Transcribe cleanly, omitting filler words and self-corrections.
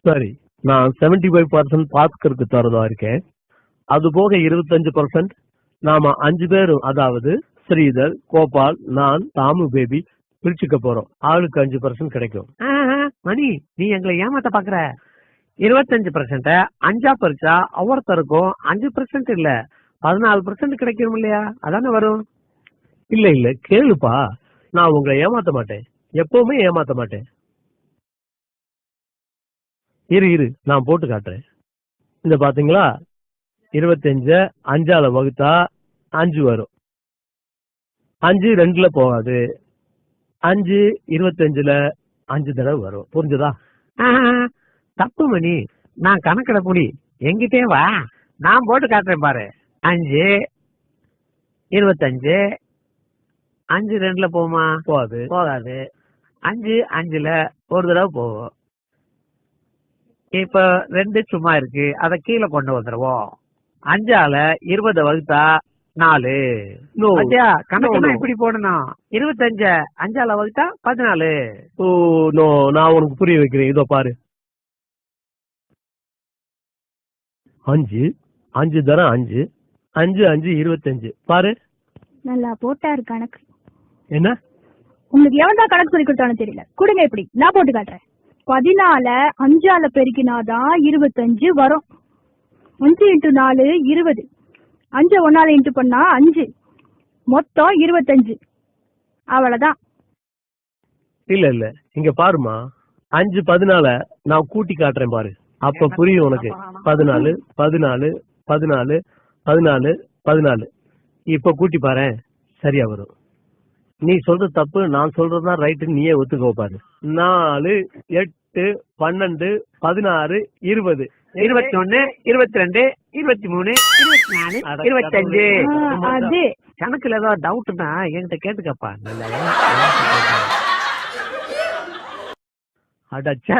சரி, நான் 75% பாஸ்கருக்கு தரதா இருக்கேன். அது போக 25% நாம 5 பேரும், அதாவது ஸ்ரீதர், கோபால், நான், தாமு பேபி பிரிச்சுக்க போறோம். ஆளுக்கு 5% கிடைக்கும். மணி, நீ எங்களை ஏமாத்த பாக்குற. 25% 5ஆ பறிச்சா ஒவ்வொருத்தருக்கும் 5% இல்ல 14% கிடைக்கும் இல்லையா? அதானே வரும். இல்ல இல்ல, கேளுப்பா, நான் உங்களை ஏமாத்த மாட்டேன், எப்பவுமே ஏமாத்த மாட்டேன். இரு நான் போட்டு காட்டுறேன். இந்த பாத்தீங்களா, 25 5ஆல வகுத்தா 5 வரும். 5 2ல போகாது. 5 25ல 5 தடவை வரும். புரிஞ்சுதா? தப்பு மணி, நான் கணக்கிட புடி, எங்கிட்டே வா, நான் போட்டு காட்டுறேன் பாரு. 5 25 5 2ல போகுமா? போகாது. 5 5ல ஒரு தடவை போகும். இப்ப 2 சும்மா இருக்கு, அத கீழே கொண்டு வந்துருவோம். 5ஆல 20 வகுத்தா 4. கணக்கு இப்படி போடணும். 25 5ஆல வகுத்தா 14. ஓ நோ, நான் உனக்கு புரிய வைக்கிறேன். இதோ பாரு, 5 5 தரம் 5 5 5 25. பாரு, நல்லா போட்டாரு கணக்கு. என்ன உங்களுக்கு எவன் தான் கணக்கு சொல்லி கொடுத்தானு தெரியல. கொடுங்க, எப்படி நான் போட்டு காட்டுறேன். 14 5ஆல பெருக்கினாதான் 25 வரும். 5 × 4 20. 5 1ஆல இன்ட்டு பண்ணா 5, மொத்தம் 25. அவ்வளவுதான். இல்ல இல்ல, இங்க பாருமா, 5 14 நான் கூட்டி காட்டுறேன் பாரு, அப்ப புரியும் உனக்கு. 14 14 14 14 14. இப்ப கூட்டி பாரு, சரியா வரும். நீ சொல்றது தப்பு, நான் சொல்றதுதான் ரைட்டு, நீயே ஒத்துக்கோ பாரு. 4 8 12 16 20 21 22 23 24 25. அது கணக்குல ஏதாவது டவுட்னா என்கிட்ட கேட்டுக்கப்பா. அடச்சா.